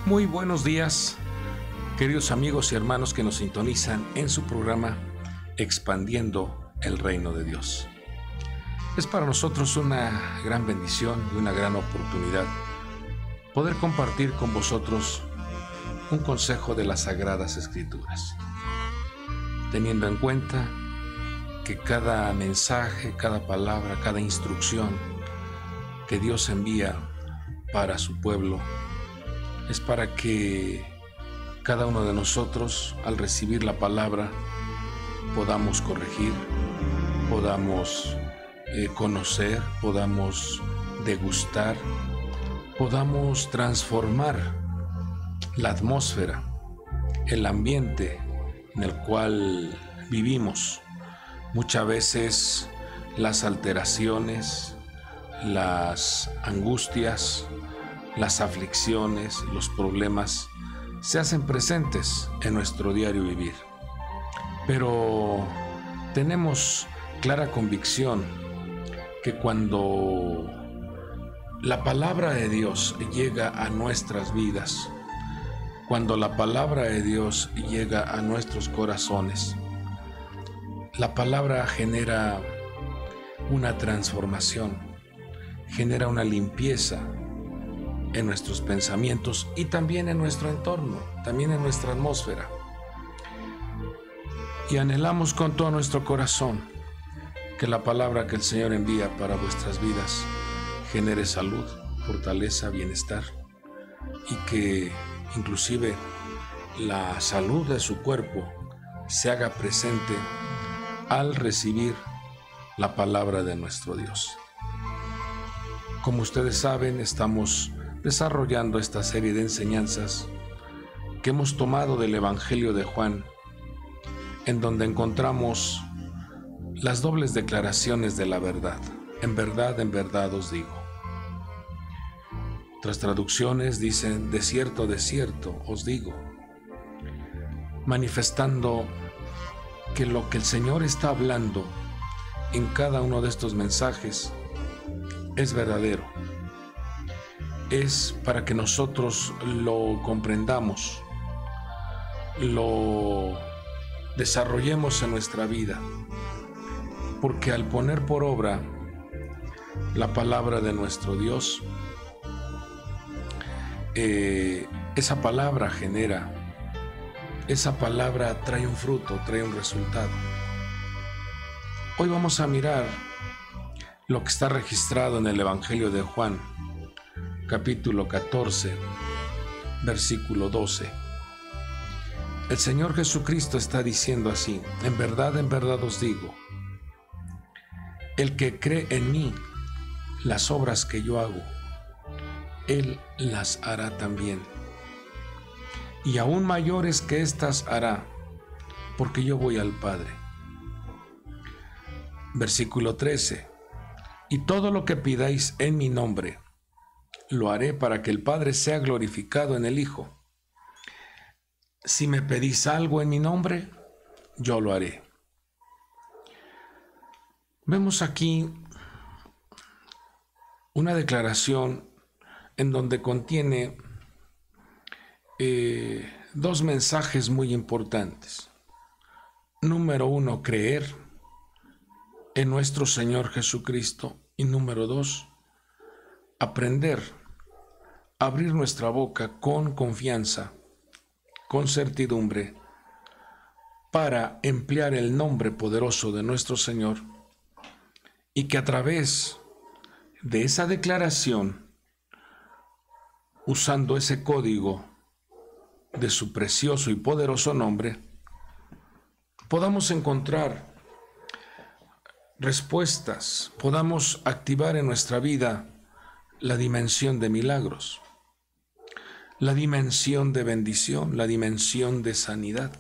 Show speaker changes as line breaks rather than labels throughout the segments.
Muy buenos días, queridos amigos y hermanos que nos sintonizan en su programa Expandiendo el Reino de Dios. Es para nosotros una gran bendición y una gran oportunidad poder compartir con vosotros un consejo de las Sagradas Escrituras, teniendo en cuenta que cada mensaje, cada palabra, cada instrucción que Dios envía para su pueblo es para que cada uno de nosotros, al recibir la palabra, podamos corregir, podamos conocer, podamos degustar, podamos transformar la atmósfera, el ambiente en el cual vivimos. Muchas veces las alteraciones, las angustias, las aflicciones, los problemas se hacen presentes en nuestro diario vivir. Pero tenemos clara convicción que cuando la palabra de Dios llega a nuestras vidas, cuando la palabra de Dios llega a nuestros corazones, la palabra genera una transformación, genera una limpieza en nuestros pensamientos y también en nuestro entorno, también en nuestra atmósfera. Y anhelamos con todo nuestro corazón que la palabra que el Señor envía para vuestras vidas genere salud, fortaleza, bienestar y que inclusive la salud de su cuerpo se haga presente al recibir la palabra de nuestro Dios. Como ustedes saben, estamos desarrollando esta serie de enseñanzas que hemos tomado del Evangelio de Juan, en donde encontramos las dobles declaraciones de la verdad. En verdad os digo. Otras traducciones dicen, de cierto os digo, manifestando que lo que el Señor está hablando en cada uno de estos mensajes es verdadero. Es para que nosotros lo comprendamos, lo desarrollemos en nuestra vida, porque al poner por obra la palabra de nuestro Dios, esa palabra genera, esa palabra trae un fruto, trae un resultado. Hoy vamos a mirar lo que está registrado en el Evangelio de Juan, capítulo 14, versículo 12. El Señor Jesucristo está diciendo así: en verdad os digo, el que cree en mí, las obras que yo hago, Él las hará también. Y aún mayores que estas hará, porque yo voy al Padre. Versículo 13. Y todo lo que pidáis en mi nombre, lo haré para que el Padre sea glorificado en el Hijo. Si me pedís algo en mi nombre, yo lo haré. Vemos aquí una declaración en donde contiene dos mensajes muy importantes. Número uno, creer en nuestro Señor Jesucristo. Y número dos, aprender a abrir nuestra boca con confianza, con certidumbre, para emplear el nombre poderoso de nuestro Señor, y que a través de esa declaración, usando ese código de su precioso y poderoso nombre, podamos encontrar respuestas, podamos activar en nuestra vida la dimensión de milagros, la dimensión de bendición, la dimensión de sanidad,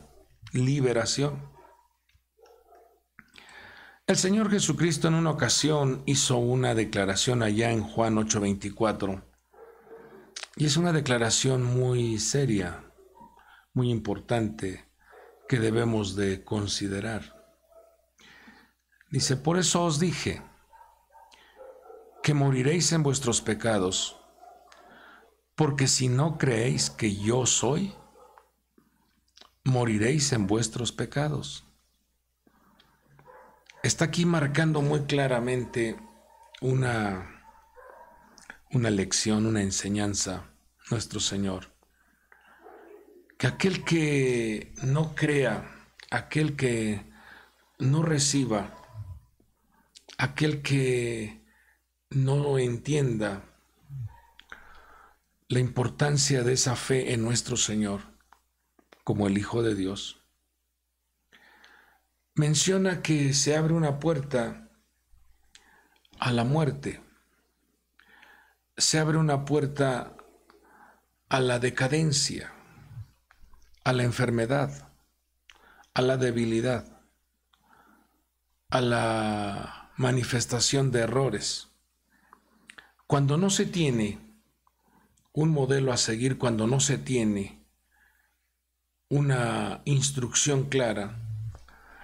liberación. El Señor Jesucristo en una ocasión hizo una declaración allá en Juan 8:24, y es una declaración muy seria, muy importante, que debemos de considerar. Dice: por eso os dije que moriréis en vuestros pecados, porque si no creéis que yo soy, moriréis en vuestros pecados. Está aquí marcando muy claramente una lección, una enseñanza, nuestro Señor. Que aquel que no crea, aquel que no reciba, aquel que no entienda la importancia de esa fe en nuestro Señor como el Hijo de Dios, menciona que se abre una puerta a la muerte, se abre una puerta a la decadencia, a la enfermedad, a la debilidad, a la manifestación de errores. Cuando no se tiene un modelo a seguir, cuando no se tiene una instrucción clara,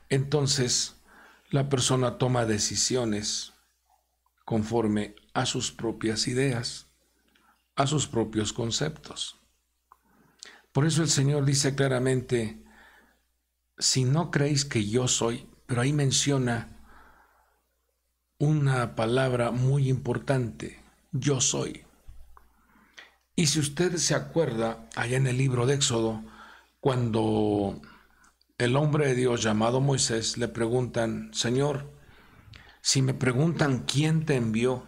entonces la persona toma decisiones conforme a sus propias ideas, a sus propios conceptos. Por eso el Señor dice claramente, si no creéis que yo soy, pero ahí menciona una palabra muy importante, yo soy. Y si usted se acuerda, allá en el libro de Éxodo, cuando el hombre de Dios llamado Moisés le preguntan, Señor, si me preguntan quién te envió,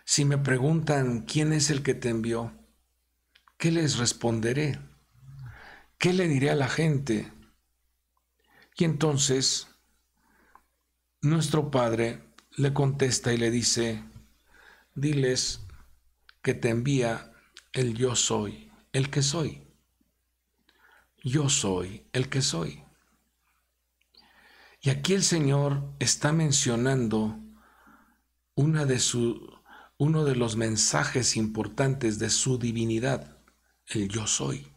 si me preguntan quién es el que te envió, ¿qué les responderé? ¿Qué le diré a la gente? Y entonces nuestro Padre le contesta y le dice, diles que te envía el yo soy, el que soy. Yo soy el que soy. Y aquí el Señor está mencionando uno de los mensajes importantes de su divinidad, el yo soy.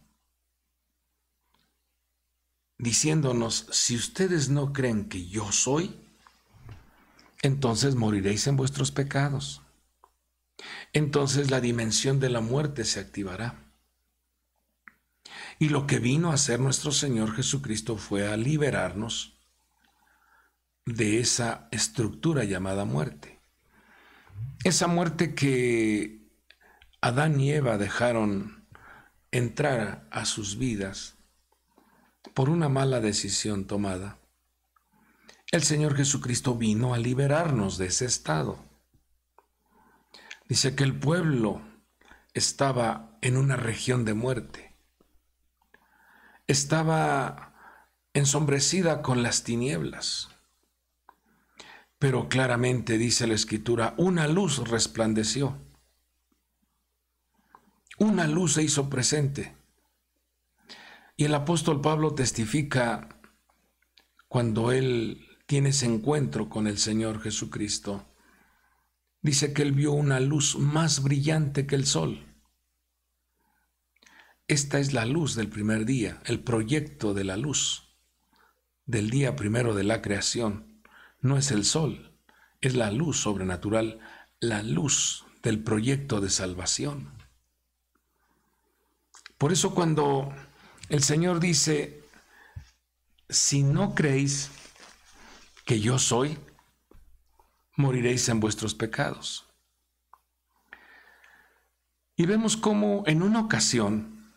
Diciéndonos, si ustedes no creen que yo soy, entonces moriréis en vuestros pecados. Entonces la dimensión de la muerte se activará. Y lo que vino a hacer nuestro Señor Jesucristo fue a liberarnos de esa estructura llamada muerte. Esa muerte que Adán y Eva dejaron entrar a sus vidas por una mala decisión tomada. El Señor Jesucristo vino a liberarnos de ese estado. Dice que el pueblo estaba en una región de muerte. Estaba ensombrecida con las tinieblas. Pero claramente dice la Escritura, una luz resplandeció. Una luz se hizo presente. Y el apóstol Pablo testifica cuando él tiene ese encuentro con el Señor Jesucristo. Dice que él vio una luz más brillante que el sol. Esta es la luz del primer día, el proyecto de la luz del día primero de la creación. No es el sol, es la luz sobrenatural, la luz del proyecto de salvación. Por eso cuando el Señor dice, si no creéis que yo soy, moriréis en vuestros pecados. Y vemos cómo en una ocasión,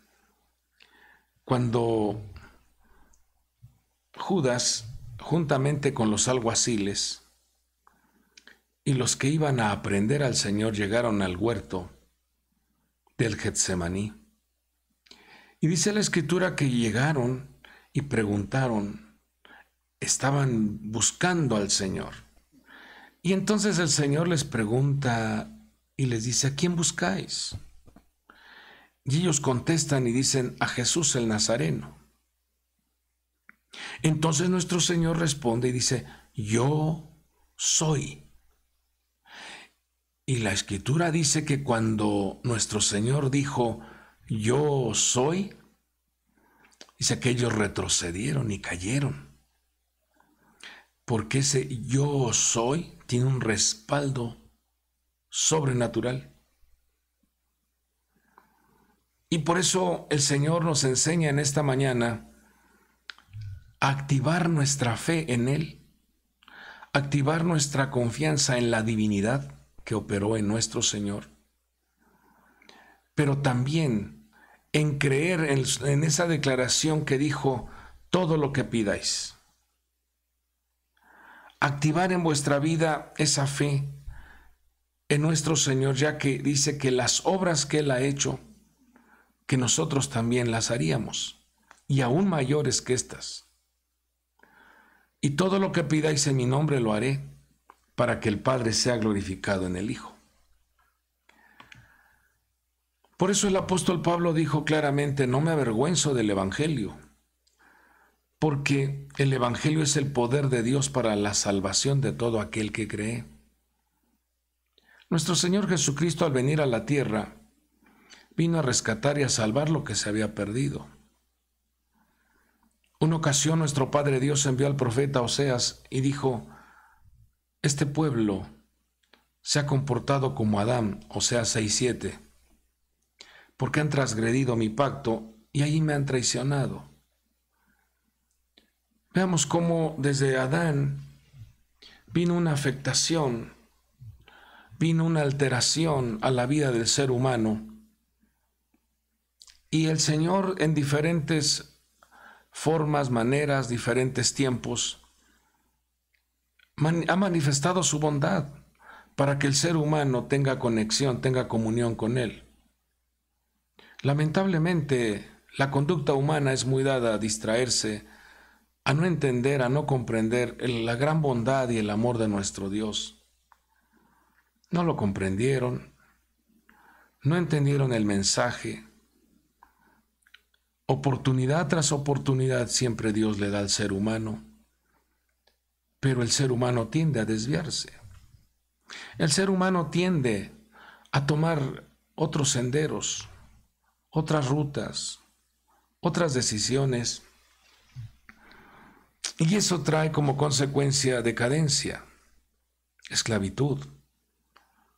cuando Judas, juntamente con los alguaciles y los que iban a aprender al Señor, llegaron al huerto del Getsemaní. Y dice la Escritura que llegaron y preguntaron, estaban buscando al Señor. Y entonces el Señor les pregunta y les dice, ¿a quién buscáis? Y ellos contestan y dicen, a Jesús el Nazareno. Entonces nuestro Señor responde y dice, yo soy. Y la Escritura dice que cuando nuestro Señor dijo, yo soy, dice que ellos retrocedieron y cayeron. Porque ese yo soy tiene un respaldo sobrenatural. Y por eso el Señor nos enseña en esta mañana a activar nuestra fe en Él, activar nuestra confianza en la divinidad que operó en nuestro Señor, pero también en creer en esa declaración que dijo, todo lo que pidáis. Activar en vuestra vida esa fe en nuestro Señor, ya que dice que las obras que Él ha hecho, que nosotros también las haríamos, y aún mayores que estas. Y todo lo que pidáis en mi nombre lo haré, para que el Padre sea glorificado en el Hijo. Por eso el apóstol Pablo dijo claramente, no me avergüenzo del Evangelio, porque el Evangelio es el poder de Dios para la salvación de todo aquel que cree. Nuestro Señor Jesucristo, al venir a la tierra, vino a rescatar y a salvar lo que se había perdido. Una ocasión nuestro Padre Dios envió al profeta Oseas y dijo, este pueblo se ha comportado como Adán, Oseas 6:7, porque han transgredido mi pacto y allí me han traicionado. Veamos cómo desde Adán vino una afectación, vino una alteración a la vida del ser humano. Y el Señor en diferentes formas, maneras, diferentes tiempos, ha manifestado su bondad para que el ser humano tenga conexión, tenga comunión con Él. Lamentablemente, la conducta humana es muy dada a distraerse, a no entender, a no comprender la gran bondad y el amor de nuestro Dios. No lo comprendieron, no entendieron el mensaje. Oportunidad tras oportunidad siempre Dios le da al ser humano, pero el ser humano tiende a desviarse. El ser humano tiende a tomar otros senderos, otras rutas, otras decisiones, y eso trae como consecuencia decadencia, esclavitud,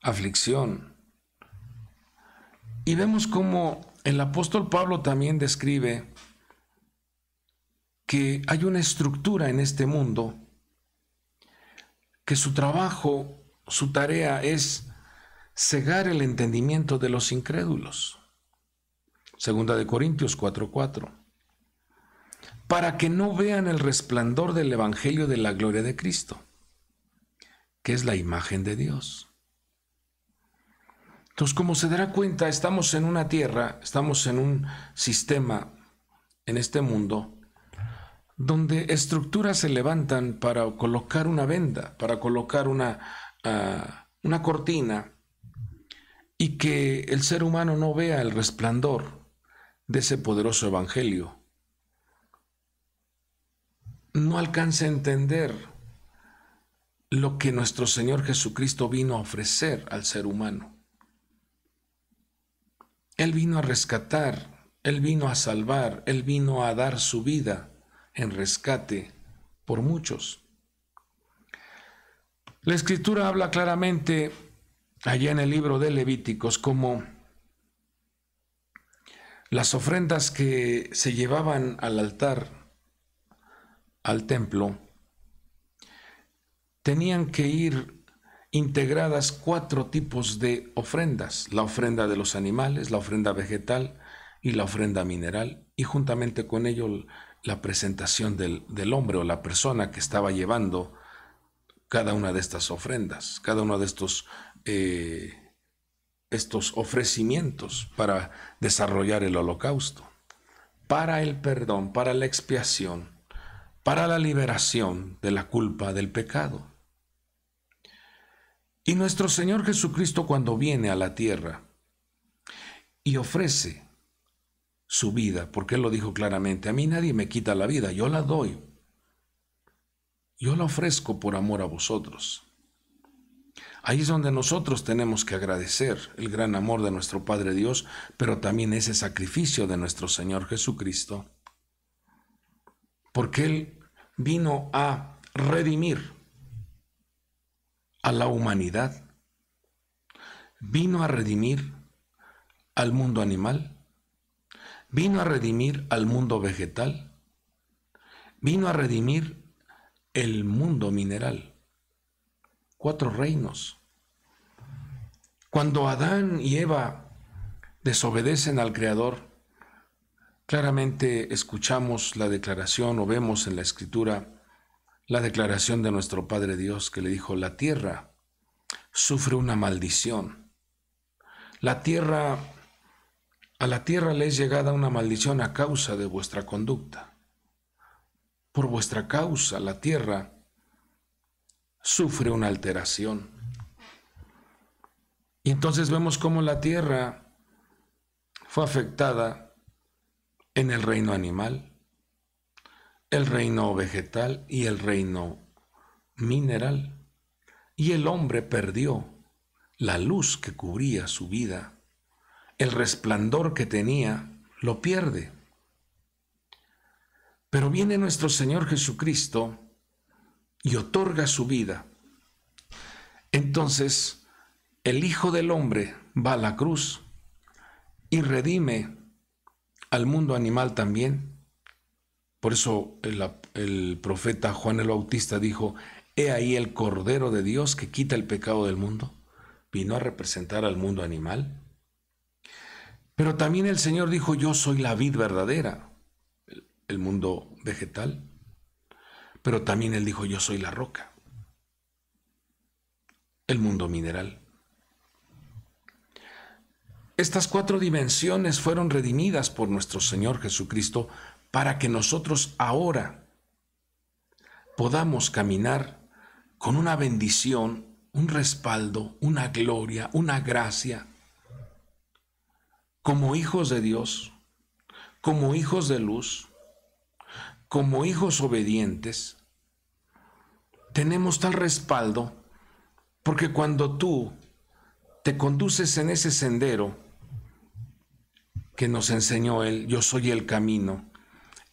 aflicción. Y vemos cómo el apóstol Pablo también describe que hay una estructura en este mundo, que su trabajo, su tarea es cegar el entendimiento de los incrédulos. Segunda de Corintios 4:4. Para que no vean el resplandor del Evangelio de la gloria de Cristo, que es la imagen de Dios. Entonces, como se dará cuenta, estamos en una tierra, estamos en un sistema, en este mundo, donde estructuras se levantan para colocar una venda, para colocar una cortina, y que el ser humano no vea el resplandor de ese poderoso evangelio. No alcance a entender lo que nuestro Señor Jesucristo vino a ofrecer al ser humano. Él vino a rescatar, Él vino a salvar, Él vino a dar su vida en rescate por muchos. La Escritura habla claramente allá en el libro de Levíticos como las ofrendas que se llevaban al altar, al templo, tenían que ir integradas 4 tipos de ofrendas: la ofrenda de los animales, la ofrenda vegetal y la ofrenda mineral, y juntamente con ello la presentación del hombre o la persona que estaba llevando cada una de estas ofrendas, cada uno de estos ofrecimientos para desarrollar el holocausto, para el perdón, para la expiación, para la liberación de la culpa del pecado. Y nuestro Señor Jesucristo, cuando viene a la tierra y ofrece su vida, porque Él lo dijo claramente, a mí nadie me quita la vida, yo la doy, yo la ofrezco por amor a vosotros. Ahí es donde nosotros tenemos que agradecer el gran amor de nuestro Padre Dios, pero también ese sacrificio de nuestro Señor Jesucristo, porque Él vino a redimir a la humanidad, vino a redimir al mundo animal, vino a redimir al mundo vegetal, vino a redimir el mundo mineral. 4 reinos. Cuando Adán y Eva desobedecen al Creador, claramente escuchamos la declaración o vemos en la Escritura la declaración de nuestro Padre Dios que le dijo: la tierra sufre una maldición. A la tierra le es llegada una maldición a causa de vuestra conducta. Por vuestra causa la tierra sufre una alteración. Y entonces vemos cómo la tierra fue afectada en el reino animal, el reino vegetal y el reino mineral. Y el hombre perdió la luz que cubría su vida, el resplandor que tenía, lo pierde. Pero viene nuestro Señor Jesucristo y otorga su vida. Entonces, el Hijo del Hombre va a la cruz y redime al mundo animal también. Por eso el profeta Juan el Bautista dijo: he ahí el Cordero de Dios que quita el pecado del mundo. Vino a representar al mundo animal. Pero también el Señor dijo: yo soy la vid verdadera, el mundo vegetal. Pero también Él dijo: yo soy la roca, el mundo mineral. Estas 4 dimensiones fueron redimidas por nuestro Señor Jesucristo para que nosotros ahora podamos caminar con una bendición, un respaldo, una gloria, una gracia, como hijos de Dios, como hijos de luz, como hijos obedientes. Tenemos tal respaldo porque cuando tú te conduces en ese sendero que nos enseñó Él, yo soy el camino,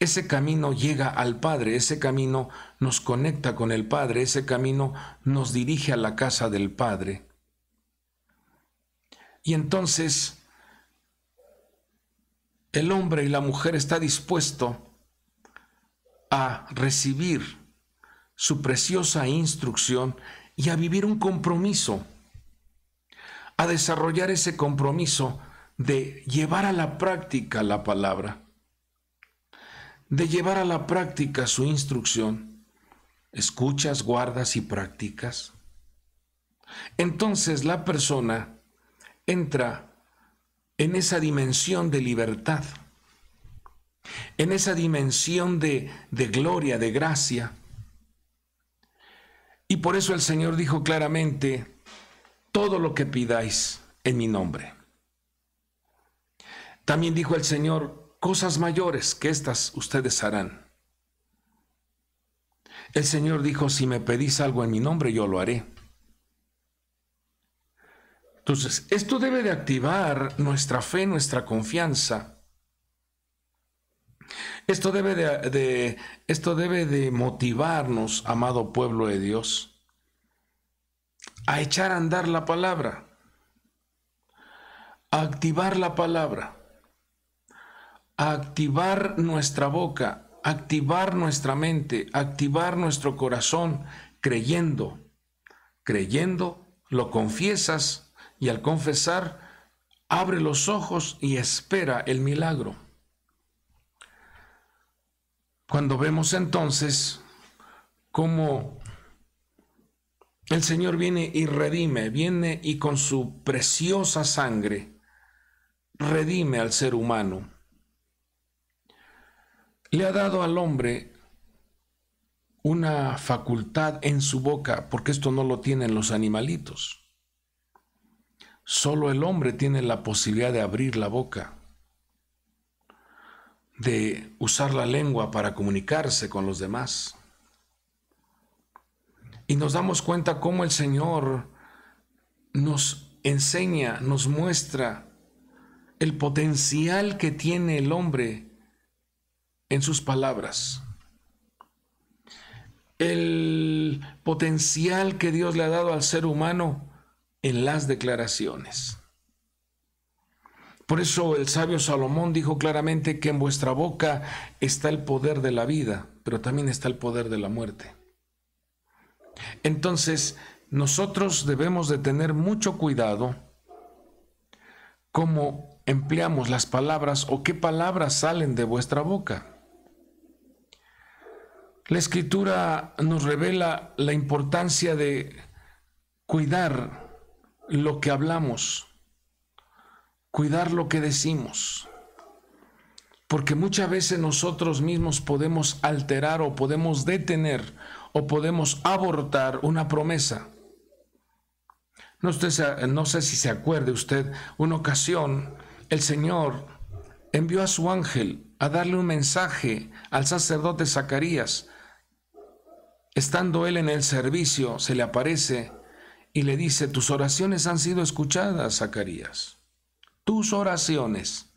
ese camino llega al Padre, ese camino nos conecta con el Padre, ese camino nos dirige a la casa del Padre. Y entonces el hombre y la mujer está dispuesto a recibir su preciosa instrucción y a vivir un compromiso, a desarrollar ese compromiso de llevar a la práctica la palabra, de llevar a la práctica su instrucción. Escuchas, guardas y practicas. Entonces la persona entra en esa dimensión de libertad, en esa dimensión de gloria, de gracia. Y por eso el Señor dijo claramente: todo lo que pidáis en mi nombre. También dijo el Señor: cosas mayores que estas ustedes harán. El Señor dijo: si me pedís algo en mi nombre, yo lo haré. Entonces, esto debe de activar nuestra fe, nuestra confianza. Esto debe de motivarnos, amado pueblo de Dios, a echar a andar la palabra, a activar la palabra, a activar nuestra boca, a activar nuestra mente, a activar nuestro corazón, creyendo, lo confiesas y al confesar, abre los ojos y espera el milagro. Cuando vemos entonces cómo el Señor viene y redime, viene y con su preciosa sangre redime al ser humano, le ha dado al hombre una facultad en su boca, porque esto no lo tienen los animalitos. Solo el hombre tiene la posibilidad de abrir la boca, de usar la lengua para comunicarse con los demás. Y nos damos cuenta cómo el Señor nos enseña, nos muestra el potencial que tiene el hombre en sus palabras, el potencial que Dios le ha dado al ser humano en las declaraciones. Por eso el sabio Salomón dijo claramente que en vuestra boca está el poder de la vida, pero también está el poder de la muerte. Entonces, nosotros debemos de tener mucho cuidado cómo empleamos las palabras o qué palabras salen de vuestra boca. La Escritura nos revela la importancia de cuidar lo que hablamos, cuidar lo que decimos, porque muchas veces nosotros mismos podemos alterar o podemos detener o podemos abortar una promesa. No sé si se acuerde usted, una ocasión el Señor envió a su ángel a darle un mensaje al sacerdote Zacarías. Estando él en el servicio, se le aparece y le dice: tus oraciones han sido escuchadas, Zacarías. Tus oraciones,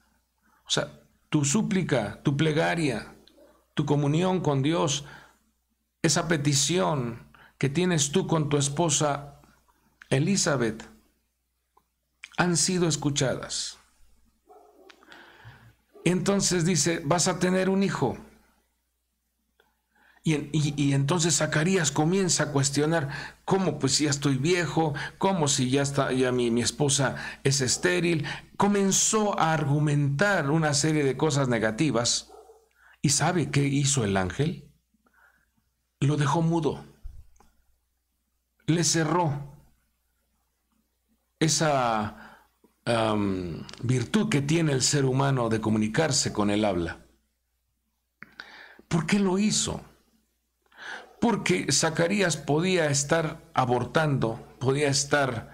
o sea, tu súplica, tu plegaria, tu comunión con Dios, esa petición que tienes tú con tu esposa Elizabeth, han sido escuchadas. Entonces dice: vas a tener un hijo. Y entonces Zacarías comienza a cuestionar: ¿cómo? Pues si ya estoy viejo, ¿cómo si ya mi esposa es estéril? Comenzó a argumentar una serie de cosas negativas. ¿Y sabe qué hizo el ángel? Lo dejó mudo. Le cerró esa virtud que tiene el ser humano de comunicarse con el habla. ¿Por qué lo hizo? Porque Zacarías podía estar abortando, podía estar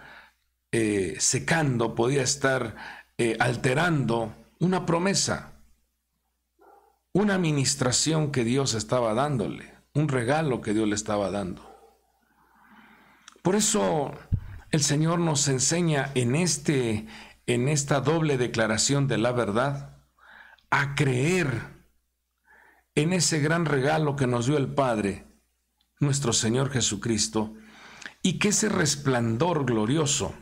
secando, podía estar alterando una promesa, una administración que Dios estaba dándole, un regalo que Dios le estaba dando. Por eso el Señor nos enseña en esta doble declaración de la verdad a creer en ese gran regalo que nos dio el Padre, nuestro Señor Jesucristo, y que ese resplandor glorioso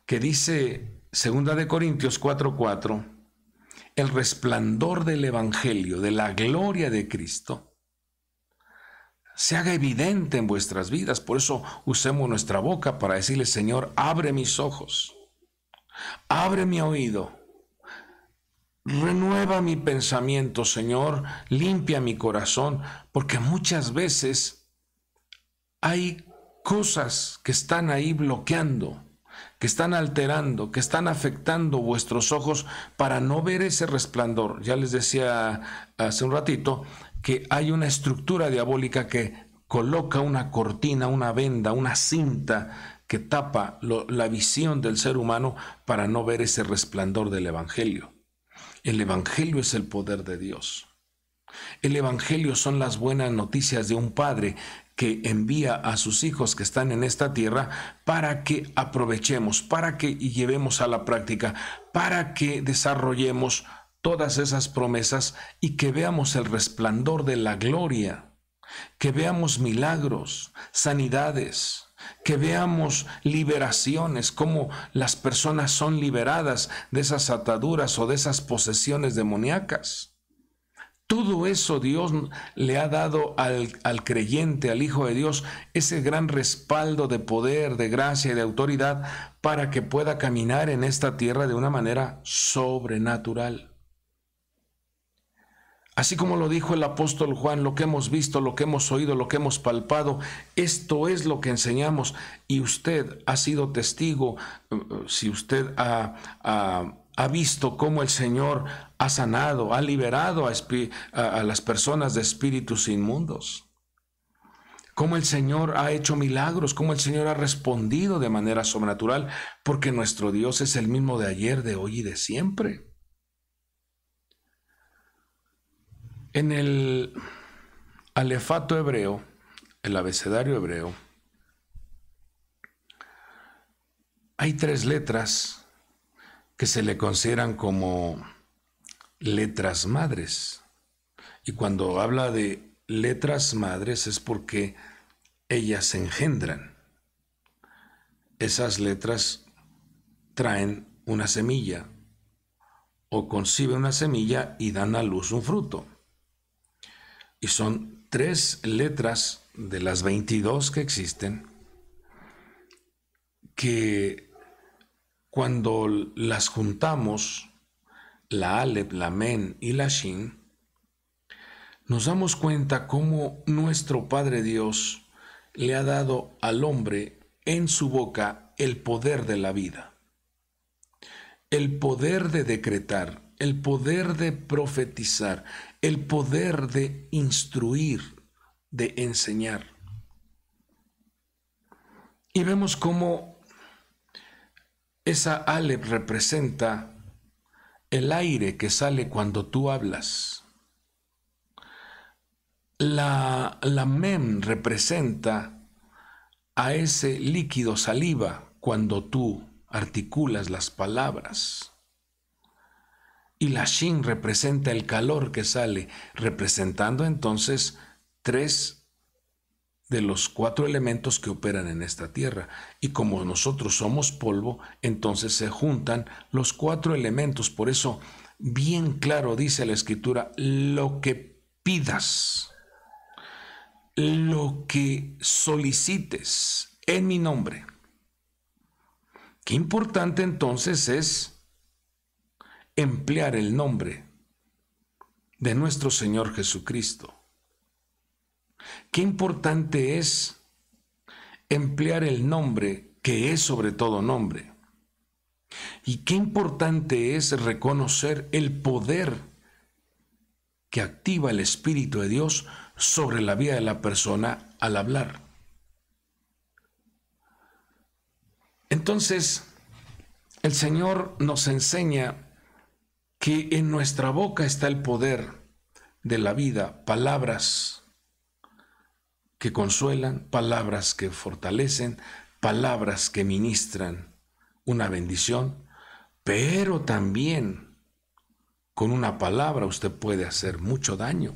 que dice 2 Corintios 4:4, el resplandor del Evangelio, de la gloria de Cristo, se haga evidente en vuestras vidas. Por eso usemos nuestra boca para decirle: Señor, abre mis ojos, abre mi oído, renueva mi pensamiento, Señor, limpia mi corazón, porque muchas veces hay cosas que están ahí bloqueando, que están alterando, que están afectando vuestros ojos para no ver ese resplandor. Ya les decía hace un ratito que hay una estructura diabólica que coloca una cortina, una venda, una cinta que tapa la visión del ser humano para no ver ese resplandor del Evangelio. El Evangelio es el poder de Dios. El Evangelio son las buenas noticias de un Padre que envía a sus hijos que están en esta tierra para que aprovechemos, para que llevemos a la práctica, para que desarrollemos todas esas promesas y que veamos el resplandor de la gloria, que veamos milagros, sanidades, que veamos liberaciones, cómo las personas son liberadas de esas ataduras o de esas posesiones demoníacas. Todo eso Dios le ha dado al creyente, al Hijo de Dios, ese gran respaldo de poder, de gracia y de autoridad para que pueda caminar en esta tierra de una manera sobrenatural. Así como lo dijo el apóstol Juan: lo que hemos visto, lo que hemos oído, lo que hemos palpado, esto es lo que enseñamos. Y usted ha sido testigo, si usted ha visto cómo el Señor ha sanado, ha liberado a las personas de espíritus inmundos, cómo el Señor ha hecho milagros, cómo el Señor ha respondido de manera sobrenatural, porque nuestro Dios es el mismo de ayer, de hoy y de siempre. En el alefato hebreo, el abecedario hebreo, hay 3 letras que se le consideran como letras madres. Y cuando habla de letras madres es porque ellas engendran. Esas letras traen una semilla, o concibe una semilla y dan a luz un fruto. Y son 3 letras de las 22 que existen que cuando las juntamos, la Aleph, la Men y la Shin, nos damos cuenta cómo nuestro Padre Dios le ha dado al hombre en su boca el poder de la vida, el poder de decretar, el poder de profetizar, el poder de instruir, de enseñar. Y vemos cómo esa Aleph representa el aire que sale cuando tú hablas. La Mem representa a ese líquido saliva cuando tú articulas las palabras. Y la Shin representa el calor que sale, representando entonces 3 de los 4 elementos que operan en esta tierra. Y como nosotros somos polvo, entonces se juntan los 4 elementos. Por eso, bien claro dice la Escritura, lo que pidas, lo que solicites en mi nombre. Qué importante entonces es emplear el nombre de nuestro Señor Jesucristo. Qué importante es emplear el nombre que es sobre todo nombre. Y qué importante es reconocer el poder que activa el Espíritu de Dios sobre la vida de la persona al hablar. Entonces, el Señor nos enseña que en nuestra boca está el poder de la vida, palabras que consuelan, palabras que fortalecen, palabras que ministran una bendición, pero también con una palabra usted puede hacer mucho daño.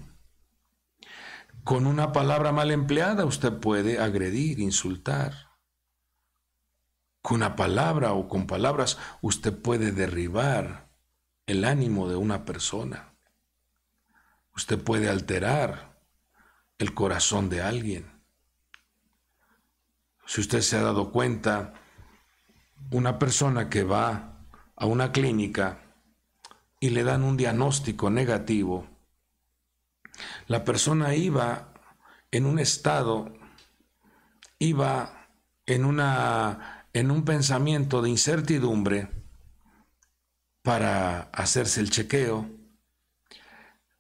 Con una palabra mal empleada usted puede agredir, insultar. Con una palabra o con palabras usted puede derribar el ánimo de una persona. Usted puede alterar el corazón de alguien. Si usted se ha dado cuenta, una persona que va a una clínica y le dan un diagnóstico negativo, la persona iba en un estado, iba en un pensamiento de incertidumbre para hacerse el chequeo.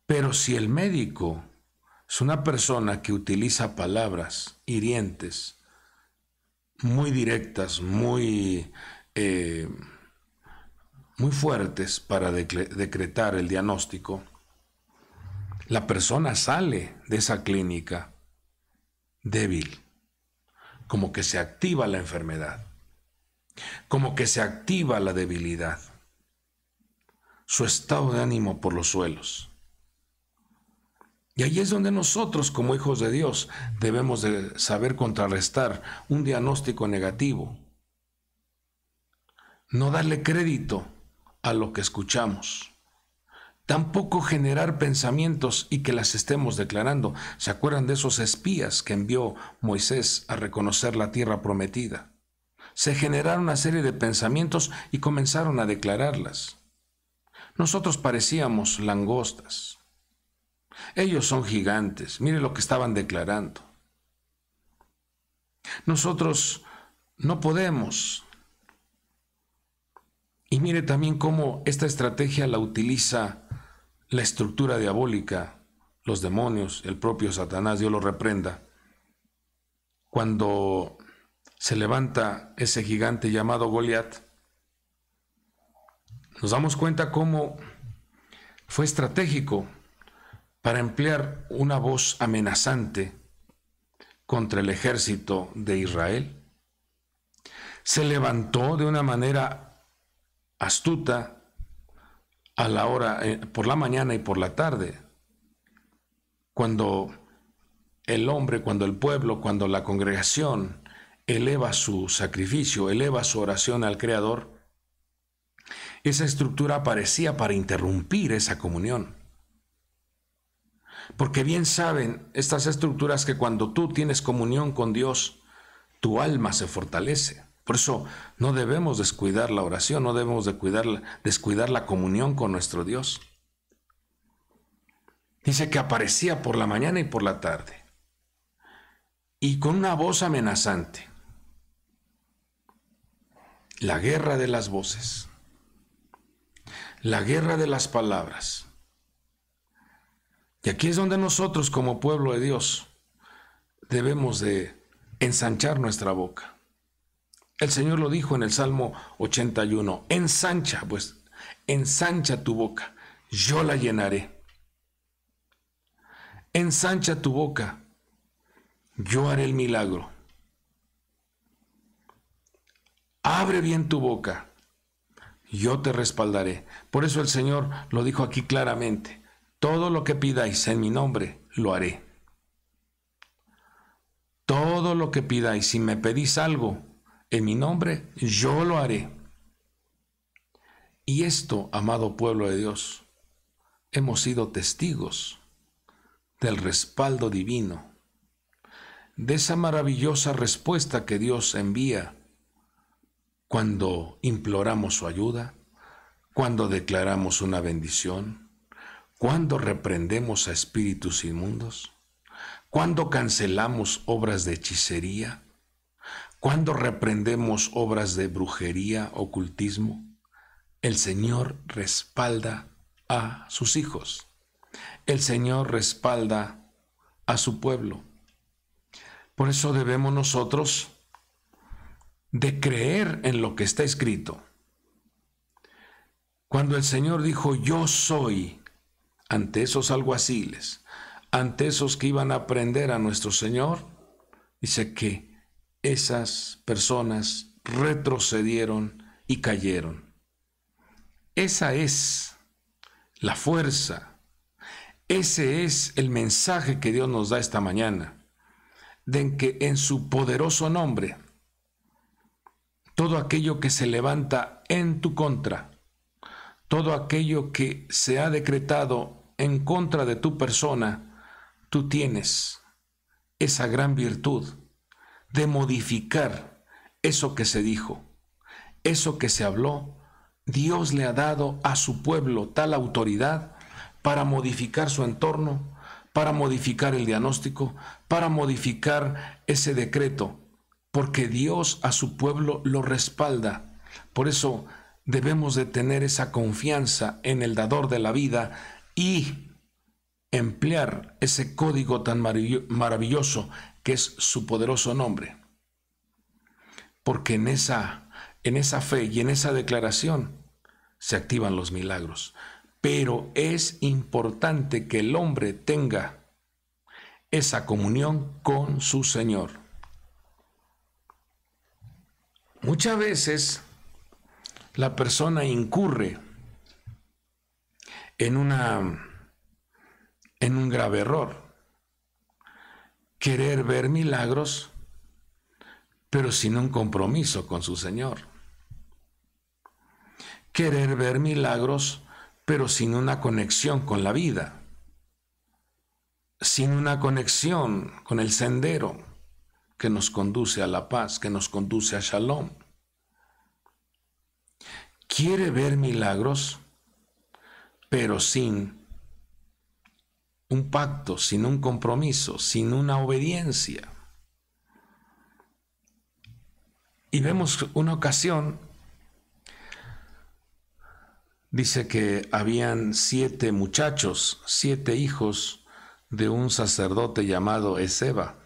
Pero si el médico es una persona que utiliza palabras hirientes, muy directas, muy fuertes para decretar el diagnóstico, la persona sale de esa clínica débil, como que se activa la enfermedad, como que se activa la debilidad, su estado de ánimo por los suelos. Y ahí es donde nosotros, como hijos de Dios, debemos de saber contrarrestar un diagnóstico negativo. No darle crédito a lo que escuchamos. Tampoco generar pensamientos y que las estemos declarando. ¿Se acuerdan de esos espías que envió Moisés a reconocer la tierra prometida? Se generaron una serie de pensamientos y comenzaron a declararlas. Nosotros parecíamos langostas. Ellos son gigantes. Mire lo que estaban declarando. Nosotros no podemos. Y mire también cómo esta estrategia la utiliza la estructura diabólica, los demonios, el propio Satanás, Dios lo reprenda. Cuando se levanta ese gigante llamado Goliat, nos damos cuenta cómo fue estratégico para emplear una voz amenazante contra el ejército de Israel. Se levantó de una manera astuta a la hora, por la mañana y por la tarde, cuando el hombre, cuando el pueblo, cuando la congregación eleva su sacrificio, eleva su oración al Creador, Esa estructura aparecía para interrumpir esa comunión. Porque bien saben estas estructuras que cuando tú tienes comunión con Dios, tu alma se fortalece. Por eso no debemos descuidar la oración, no debemos descuidar la comunión con nuestro Dios. Dice que aparecía por la mañana y por la tarde, y con una voz amenazante. La guerra de las voces, la guerra de las palabras. Y aquí es donde nosotros como pueblo de Dios debemos de ensanchar nuestra boca. El Señor lo dijo en el Salmo 81, ensancha tu boca, yo la llenaré. Ensancha tu boca, yo haré el milagro. Abre bien tu boca, yo te respaldaré. Por eso el Señor lo dijo aquí claramente, todo lo que pidáis en mi nombre, lo haré. Todo lo que pidáis, si me pedís algo en mi nombre, yo lo haré. Y esto, amado pueblo de Dios, hemos sido testigos del respaldo divino, de esa maravillosa respuesta que Dios envía cuando imploramos su ayuda, cuando declaramos una bendición, cuando reprendemos a espíritus inmundos, cuando cancelamos obras de hechicería, cuando reprendemos obras de brujería, ocultismo. El Señor respalda a sus hijos. El Señor respalda a su pueblo. Por eso debemos nosotros de creer en lo que está escrito. Cuando el Señor dijo, yo soy, ante esos alguaciles, ante esos que iban a aprender a nuestro Señor, dice que esas personas retrocedieron y cayeron. Esa es la fuerza, ese es el mensaje que Dios nos da esta mañana, de que en su poderoso nombre, todo aquello que se levanta en tu contra, todo aquello que se ha decretado en contra de tu persona, tú tienes esa gran virtud de modificar eso que se dijo, eso que se habló. Dios le ha dado a su pueblo tal autoridad para modificar su entorno, para modificar el diagnóstico, para modificar ese decreto, porque Dios a su pueblo lo respalda. Por eso debemos de tener esa confianza en el dador de la vida y emplear ese código tan maravilloso que es su poderoso nombre. Porque en esa fe y en esa declaración se activan los milagros. Pero es importante que el hombre tenga esa comunión con su Señor. Muchas veces la persona incurre en un grave error. Querer ver milagros, pero sin un compromiso con su Señor. Querer ver milagros, pero sin una conexión con la vida. Sin una conexión con el sendero que nos conduce a la paz, que nos conduce a Shalom. Quiere ver milagros, pero sin un pacto, sin un compromiso, sin una obediencia. Y vemos una ocasión, dice que habían 7 muchachos, 7 hijos de un sacerdote llamado Esceva.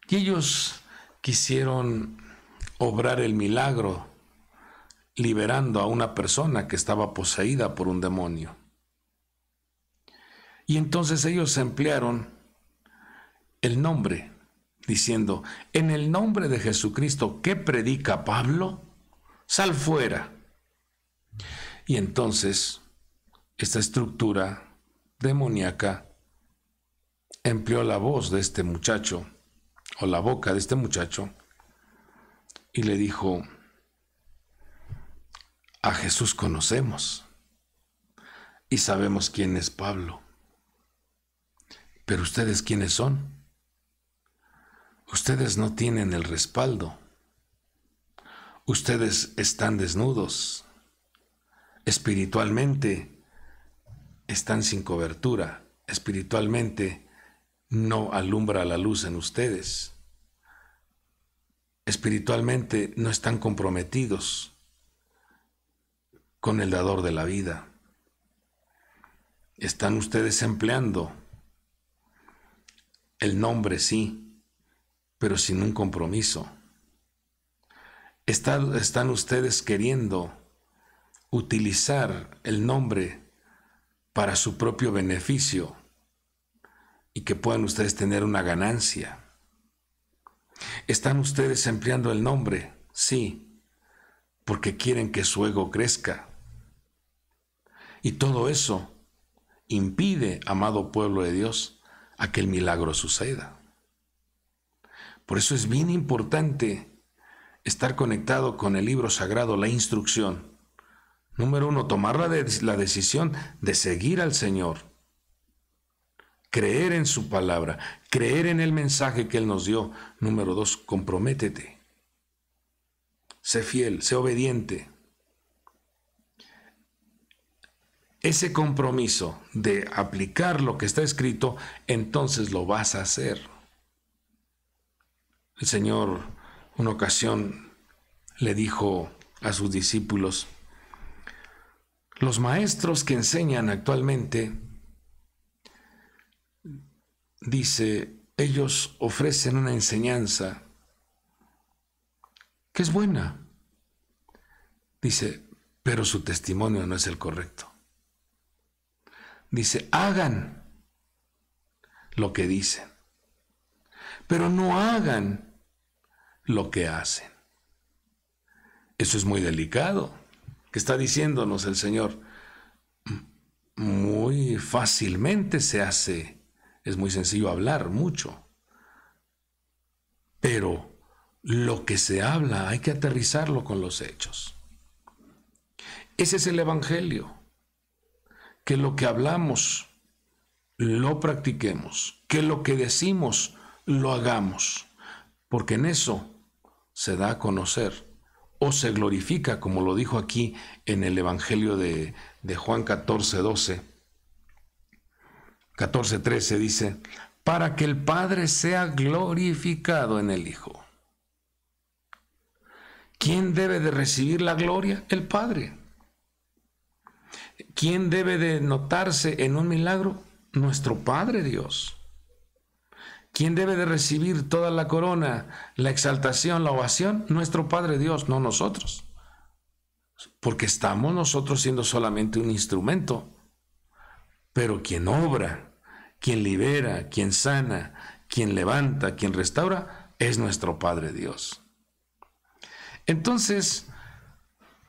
Y ellos quisieron obrar el milagro liberando a una persona que estaba poseída por un demonio. Y entonces ellos emplearon el nombre, diciendo, en el nombre de Jesucristo que predica Pablo, sal fuera. Y entonces esta estructura demoníaca empleó la voz de este muchacho, o la boca de este muchacho, y le dijo, A Jesús conocemos y sabemos quién es Pablo. Pero ustedes, ¿quiénes son? Ustedes no tienen el respaldo. Ustedes están desnudos. Espiritualmente están sin cobertura. Espiritualmente no alumbra la luz en ustedes. Espiritualmente no están comprometidos con el dador de la vida. Están ustedes empleando el nombre, sí, pero sin un compromiso. Están ustedes queriendo utilizar el nombre para su propio beneficio y que puedan ustedes tener una ganancia. Están ustedes empleando el nombre, sí, porque quieren que su ego crezca. Y todo eso impide, amado pueblo de Dios, a que el milagro suceda. Por eso es bien importante estar conectado con el libro sagrado, la instrucción. Número 1, tomar la decisión de seguir al Señor. Creer en su palabra, creer en el mensaje que Él nos dio. Número 2, comprométete. Sé fiel, sé obediente. Ese compromiso de aplicar lo que está escrito, entonces lo vas a hacer. El Señor, una ocasión, le dijo a sus discípulos: los maestros que enseñan actualmente, dice, ellos ofrecen una enseñanza que es buena. Dice, pero su testimonio no es el correcto. Dice, hagan lo que dicen, pero no hagan lo que hacen. Eso es muy delicado. ¿Qué está diciéndonos el Señor? Muy fácilmente se hace, es muy sencillo hablar mucho, pero lo que se habla hay que aterrizarlo con los hechos. Ese es el Evangelio, que lo que hablamos lo practiquemos, que lo que decimos lo hagamos, porque en eso se da a conocer o se glorifica, como lo dijo aquí en el Evangelio de Juan 14:13, dice, para que el Padre sea glorificado en el Hijo. ¿Quién debe de recibir la gloria? El Padre. ¿Quién debe de notarse en un milagro? Nuestro Padre Dios. ¿Quién debe de recibir toda la corona, la exaltación, la ovación? Nuestro Padre Dios, no nosotros. Porque estamos nosotros siendo solamente un instrumento. Pero quien obra, quien libera, quien sana, quien levanta, quien restaura, es nuestro Padre Dios. Entonces,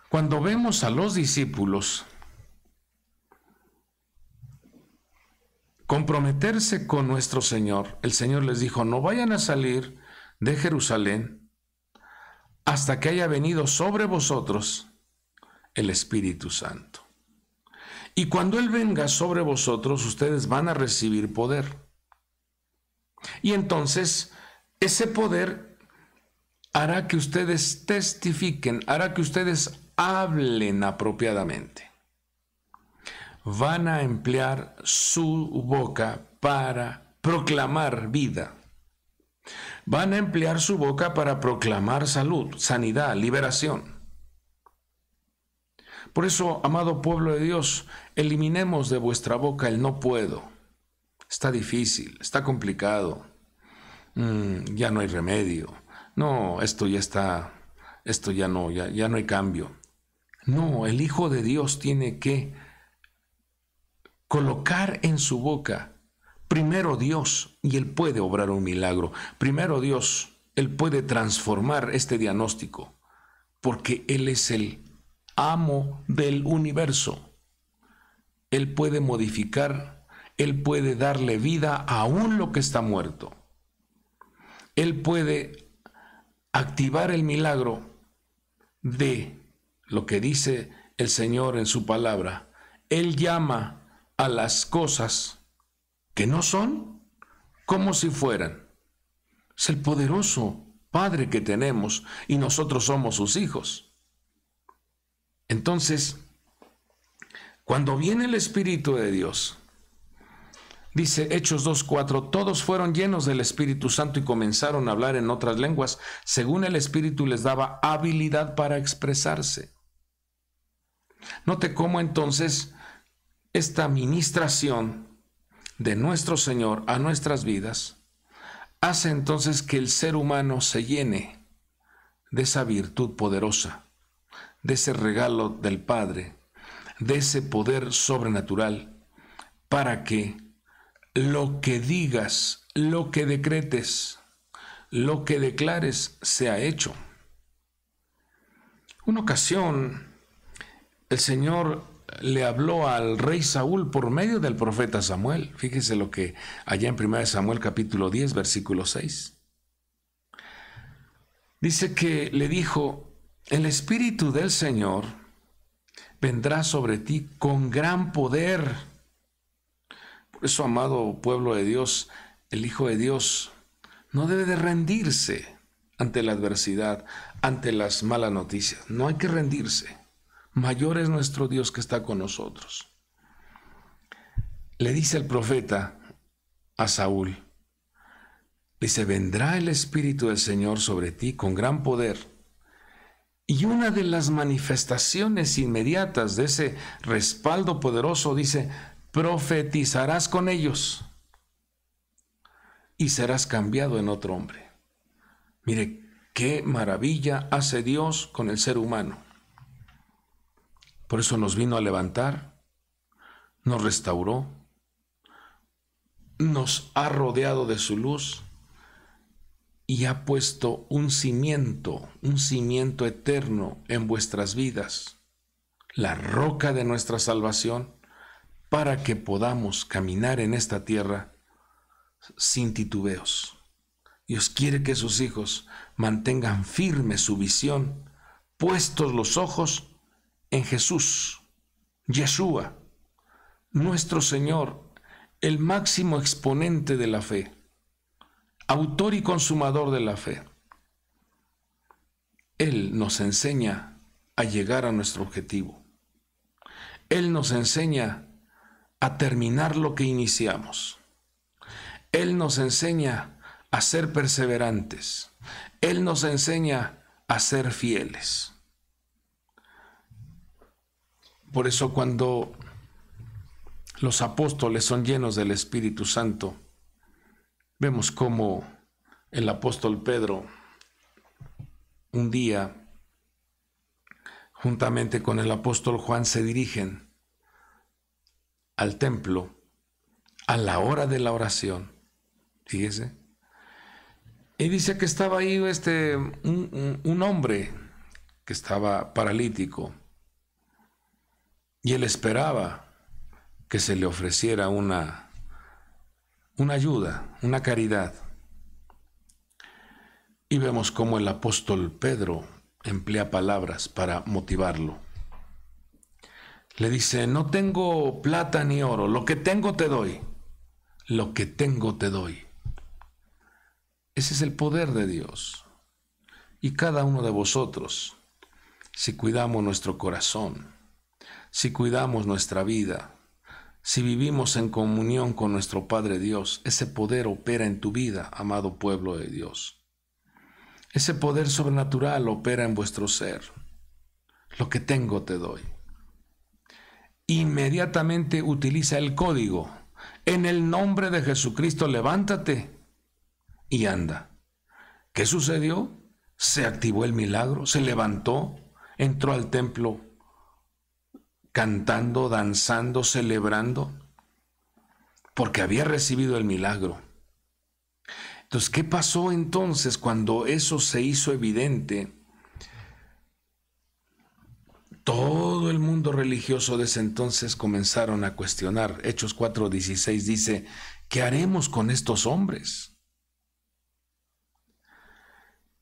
cuando vemos a los discípulos comprometerse con nuestro Señor, el Señor les dijo, no vayan a salir de Jerusalén hasta que haya venido sobre vosotros el Espíritu Santo. Y cuando Él venga sobre vosotros, ustedes van a recibir poder. Y entonces, ese poder hará que ustedes testifiquen, hará que ustedes hablen apropiadamente. Van a emplear su boca para proclamar vida. Van a emplear su boca para proclamar salud, sanidad, liberación. Por eso, amado pueblo de Dios, eliminemos de vuestra boca el no puedo. Está difícil, está complicado. Ya no hay remedio. No, esto ya no hay cambio. No, el Hijo de Dios tiene que colocar en su boca primero Dios, y Él puede obrar un milagro. Primero Dios, Él puede transformar este diagnóstico, porque Él es el amo del universo. Él puede modificar, Él puede darle vida aún lo que está muerto. Él puede activar el milagro de lo que dice el Señor en su palabra, Él llama a las cosas que no son como si fueran. Es el poderoso Padre que tenemos y nosotros somos sus hijos. Entonces, cuando viene el Espíritu de Dios, dice Hechos 2:4, todos fueron llenos del Espíritu Santo y comenzaron a hablar en otras lenguas, según el Espíritu les daba habilidad para expresarse. Note cómo entonces esta ministración de nuestro Señor a nuestras vidas hace entonces que el ser humano se llene de esa virtud poderosa, de ese regalo del Padre, de ese poder sobrenatural, para que lo que digas, lo que decretes, lo que declares sea hecho. Una ocasión, el Señor le habló al rey Saúl por medio del profeta Samuel. Fíjese lo que allá en 1 Samuel capítulo 10, versículo 6. Dice que le dijo, el Espíritu del Señor vendrá sobre ti con gran poder. Por eso, amado pueblo de Dios, el Hijo de Dios no debe de rendirse ante la adversidad, ante las malas noticias. No hay que rendirse. Mayor es nuestro Dios que está con nosotros. Le dice el profeta a Saúl, dice, vendrá el Espíritu del Señor sobre ti con gran poder. Y una de las manifestaciones inmediatas de ese respaldo poderoso dice, profetizarás con ellos y serás cambiado en otro hombre. Mire, qué maravilla hace Dios con el ser humano. Por eso nos vino a levantar, nos restauró, nos ha rodeado de su luz y ha puesto un cimiento eterno en vuestras vidas, la roca de nuestra salvación, para que podamos caminar en esta tierra sin titubeos. Dios quiere que sus hijos mantengan firme su visión, puestos los ojos en Jesús, Yeshua, nuestro Señor, el máximo exponente de la fe, autor y consumador de la fe. Él nos enseña a llegar a nuestro objetivo. Él nos enseña a terminar lo que iniciamos. Él nos enseña a ser perseverantes. Él nos enseña a ser fieles. Por eso cuando los apóstoles son llenos del Espíritu Santo, vemos cómo el apóstol Pedro un día, juntamente con el apóstol Juan, se dirigen al templo a la hora de la oración. Fíjese. Y dice que estaba ahí un hombre que estaba paralítico. Y él esperaba que se le ofreciera una ayuda, una caridad. Y vemos cómo el apóstol Pedro emplea palabras para motivarlo. Le dice, no tengo plata ni oro, lo que tengo te doy. Lo que tengo te doy. Ese es el poder de Dios. Y cada uno de vosotros, si cuidamos nuestro corazón, si cuidamos nuestra vida, si vivimos en comunión con nuestro Padre Dios, ese poder opera en tu vida, amado pueblo de Dios. Ese poder sobrenatural opera en vuestro ser. Lo que tengo te doy. Inmediatamente utiliza el código. En el nombre de Jesucristo, levántate y anda. ¿Qué sucedió? Se activó el milagro, se levantó, entró al templo cantando, danzando, celebrando, porque había recibido el milagro. Entonces, ¿qué pasó entonces cuando eso se hizo evidente? Todo el mundo religioso de ese entonces comenzaron a cuestionar. Hechos 4:16 dice, ¿qué haremos con estos hombres?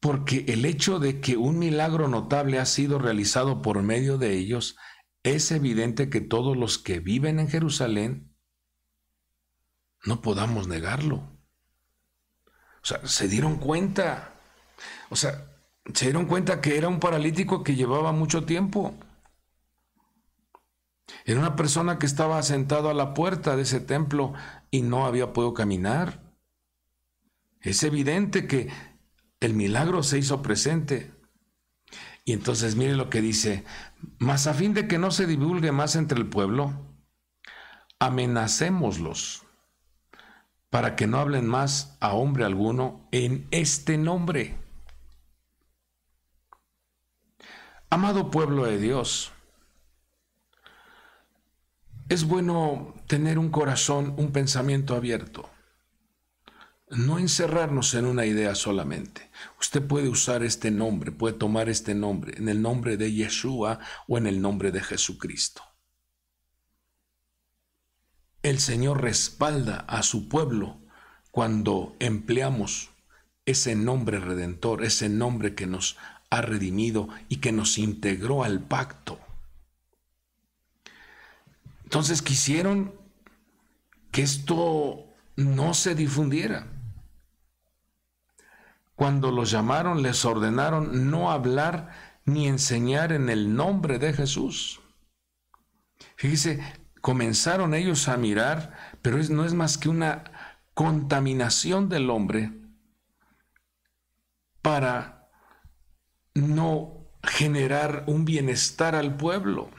Porque el hecho de que un milagro notable ha sido realizado por medio de ellos es evidente que todos los que viven en Jerusalén no podamos negarlo. O sea, se dieron cuenta que era un paralítico que llevaba mucho tiempo. Era una persona que estaba sentado a la puerta de ese templo y no había podido caminar. Es evidente que el milagro se hizo presente. Y entonces mire lo que dice: mas a fin de que no se divulgue más entre el pueblo, amenacémoslos para que no hablen más a hombre alguno en este nombre. Amado pueblo de Dios, es bueno tener un corazón, un pensamiento abierto. No encerrarnos en una idea solamente. Usted puede usar este nombre, puede tomar este nombre, en el nombre de Yeshua o en el nombre de Jesucristo. El Señor respalda a su pueblo cuando empleamos ese nombre redentor, ese nombre que nos ha redimido y que nos integró al pacto. Entonces quisieron que esto no se difundiera. Cuando los llamaron, les ordenaron no hablar ni enseñar en el nombre de Jesús. Fíjese, comenzaron ellos a mirar, pero no es más que una contaminación del hombre para no generar un bienestar al pueblo.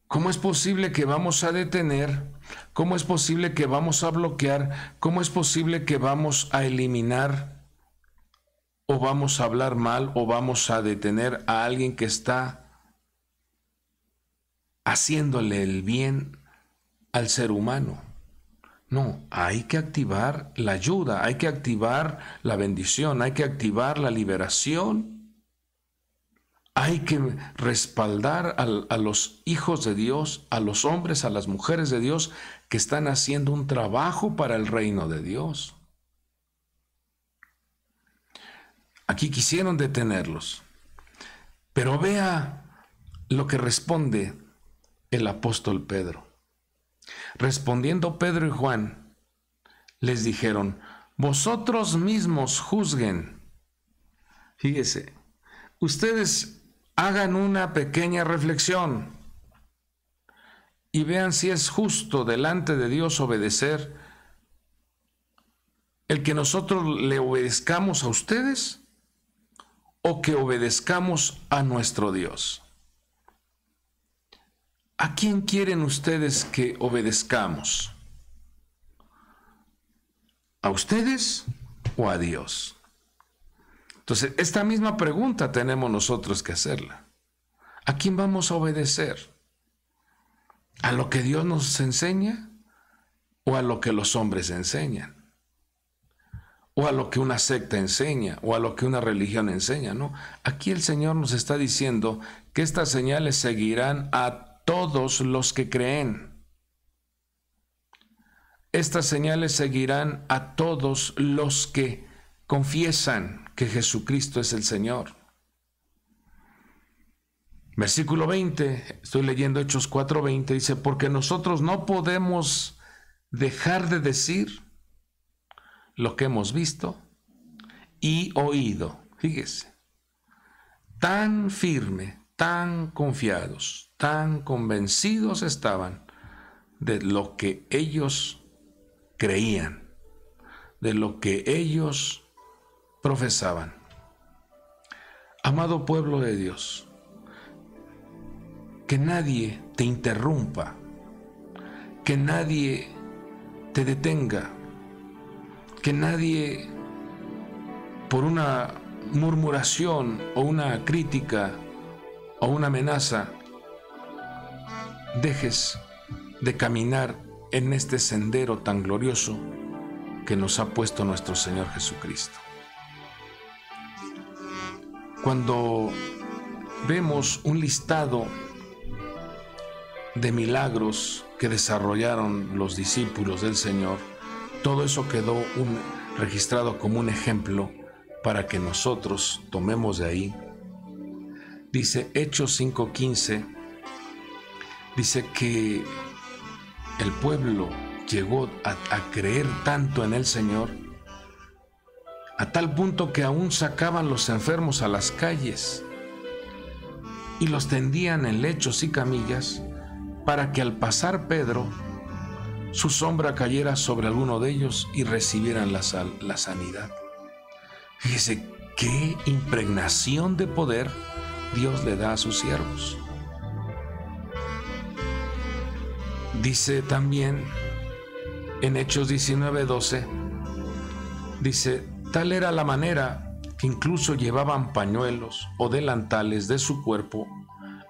¿Cómo es posible que vamos a detener? ¿Cómo es posible que vamos a bloquear? ¿Cómo es posible que vamos a eliminar o vamos a hablar mal o vamos a detener a alguien que está haciéndole el bien al ser humano? No, hay que activar la ayuda, hay que activar la bendición, hay que activar la liberación. Hay que respaldar a los hijos de Dios, a los hombres, a las mujeres de Dios que están haciendo un trabajo para el reino de Dios. Aquí quisieron detenerlos, pero vea lo que responde el apóstol Pedro. Respondiendo Pedro y Juan, les dijeron: vosotros mismos juzguen. Fíjese, ustedes hagan una pequeña reflexión y vean si es justo delante de Dios obedecer el que nosotros le obedezcamos a ustedes o que obedezcamos a nuestro Dios. ¿A quién quieren ustedes que obedezcamos? ¿A ustedes o a Dios? Entonces, esta misma pregunta tenemos nosotros que hacerla. ¿A quién vamos a obedecer? ¿A lo que Dios nos enseña o a lo que los hombres enseñan? ¿O a lo que una secta enseña o a lo que una religión enseña? No, aquí el Señor nos está diciendo que estas señales seguirán a todos los que creen. Estas señales seguirán a todos los que confiesan que Jesucristo es el Señor. Versículo 20, estoy leyendo Hechos 4:20, dice: porque nosotros no podemos dejar de decir lo que hemos visto y oído. Fíjese, tan firme, tan confiados, tan convencidos estaban de lo que ellos creían, de lo que ellos profesaban. Amado pueblo de Dios, que nadie te interrumpa, que nadie te detenga, que nadie por una murmuración o una crítica o una amenaza dejes de caminar en este sendero tan glorioso que nos ha puesto nuestro Señor Jesucristo. Cuando vemos un listado de milagros que desarrollaron los discípulos del Señor, todo eso quedó registrado como un ejemplo para que nosotros tomemos de ahí Dice Hechos 5:15, dice que el pueblo llegó a creer tanto en el Señor, a tal punto que aún sacaban los enfermos a las calles y los tendían en lechos y camillas para que al pasar Pedro, su sombra cayera sobre alguno de ellos y recibieran la sanidad. Fíjese qué impregnación de poder Dios le da a sus siervos. Dice también en Hechos 19:12, dice, tal era la manera que incluso llevaban pañuelos o delantales de su cuerpo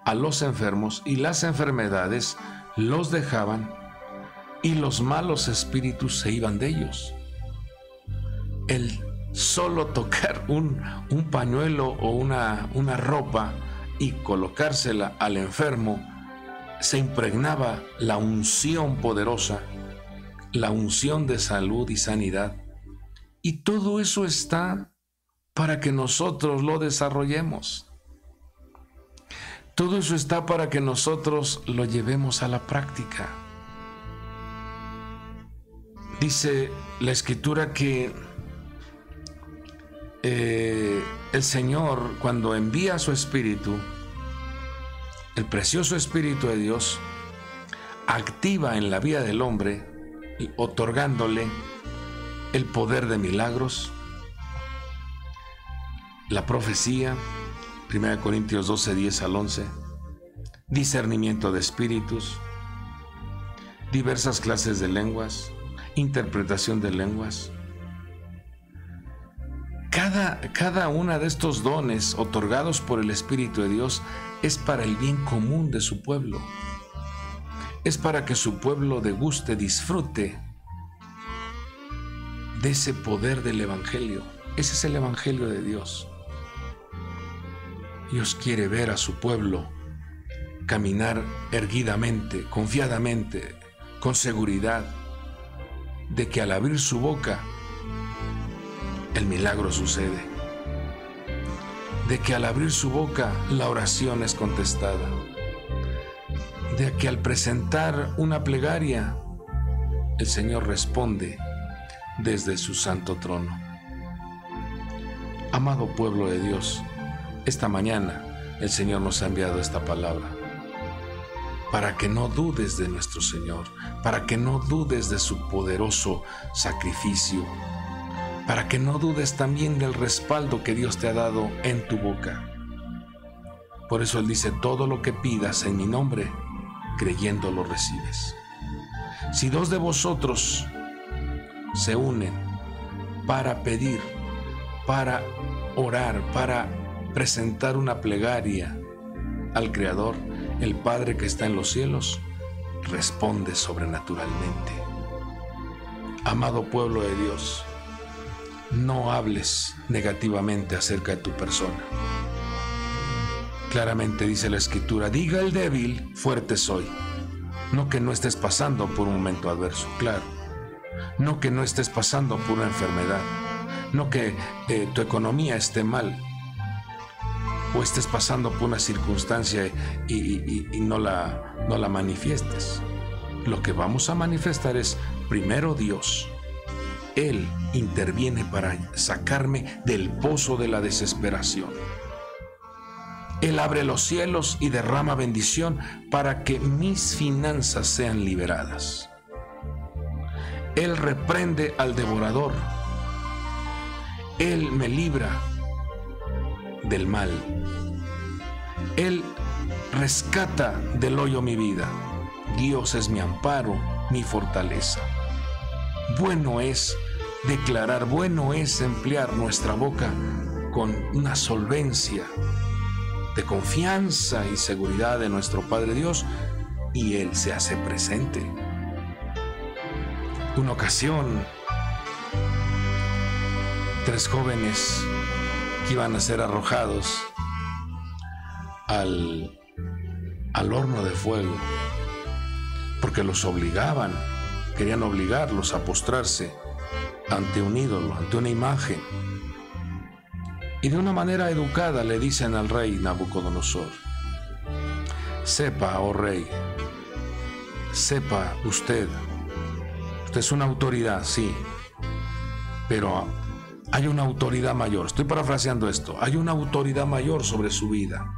a los enfermos, y las enfermedades los dejaban y los malos espíritus se iban de ellos. El solo tocar un pañuelo o una ropa y colocársela al enfermo, se impregnaba la unción poderosa, la unción de salud y sanidad. Y todo eso está para que nosotros lo desarrollemos. Todo eso está para que nosotros lo llevemos a la práctica. Dice la Escritura que el Señor, cuando envía su Espíritu, el precioso Espíritu de Dios, activa en la vida del hombre, otorgándole el poder de milagros, la profecía, 1 Corintios 12, 10 al 11, discernimiento de espíritus, diversas clases de lenguas, interpretación de lenguas. Cada una de estos dones otorgados por el Espíritu de Dios es para el bien común de su pueblo. Es para que su pueblo deguste, disfrute de ese poder del Evangelio. Ese es el Evangelio de Dios. Dios quiere ver a su pueblo caminar erguidamente, confiadamente, con seguridad de que al abrir su boca el milagro sucede, de que al abrir su boca la oración es contestada, de que al presentar una plegaria el Señor responde desde su santo trono. Amado pueblo de Dios, esta mañana el Señor nos ha enviado esta palabra para que no dudes de nuestro Señor, para que no dudes de su poderoso sacrificio, para que no dudes también del respaldo que Dios te ha dado en tu boca. Por eso Él dice, todo lo que pidas en mi nombre, creyendo lo recibes. Si dos de vosotros se unen para pedir, para orar, para presentar una plegaria al Creador, el Padre que está en los cielos responde sobrenaturalmente. Amado pueblo de Dios, no hables negativamente acerca de tu persona. Claramente dice la Escritura, diga el débil, fuerte soy. No que no estés pasando por un momento adverso, claro. No que no estés pasando por una enfermedad. No que tu economía esté mal, o estés pasando por una circunstancia y no la manifiestes. Lo que vamos a manifestar es primero Dios. Él interviene para sacarme del pozo de la desesperación. Él abre los cielos y derrama bendición para que mis finanzas sean liberadas. Él reprende al devorador. Él me libra del mal. Él rescata del hoyo mi vida. Dios es mi amparo, mi fortaleza. Bueno es declarar, bueno es emplear nuestra boca con una solvencia de confianza y seguridad de nuestro Padre Dios, y Él se hace presente. Una ocasión, 3 jóvenes que iban a ser arrojados al horno de fuego, porque los obligaban, querían obligarlos a postrarse ante un ídolo, ante una imagen. Y de una manera educada le dicen al rey Nabucodonosor: sepa, oh rey, sepa usted es una autoridad, sí, pero hay una autoridad mayor. Estoy parafraseando esto. Hay una autoridad mayor sobre su vida.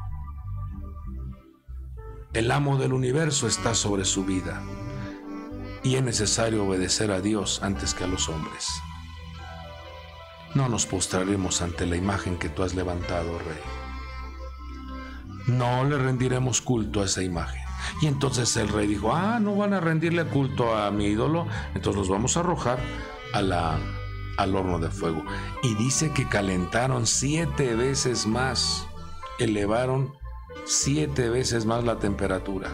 El amo del universo está sobre su vida y es necesario obedecer a Dios antes que a los hombres. No nos postraremos ante la imagen que tú has levantado, rey. No le rendiremos culto a esa imagen. Y entonces el rey dijo: no van a rendirle culto a mi ídolo, entonces los vamos a arrojar al horno de fuego. Y dice que calentaron 7 veces más, elevaron 7 veces más la temperatura.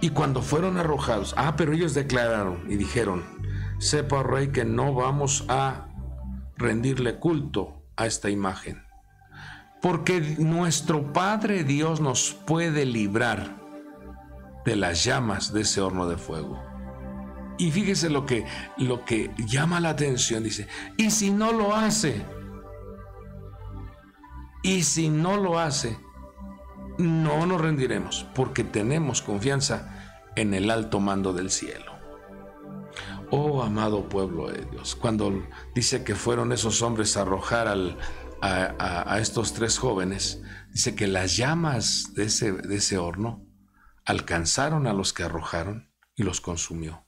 Y cuando fueron arrojados, pero ellos declararon y dijeron: sepa, rey, que no vamos a rendirle culto a esta imagen, porque nuestro Padre Dios nos puede librar de las llamas de ese horno de fuego. Y fíjese lo que llama la atención, dice: y si no lo hace, no nos rendiremos, porque tenemos confianza en el alto mando del cielo. Oh, amado pueblo de Dios, cuando dice que fueron esos hombres a arrojar a estos 3 jóvenes, dice que las llamas de ese horno alcanzaron a los que arrojaron y los consumió.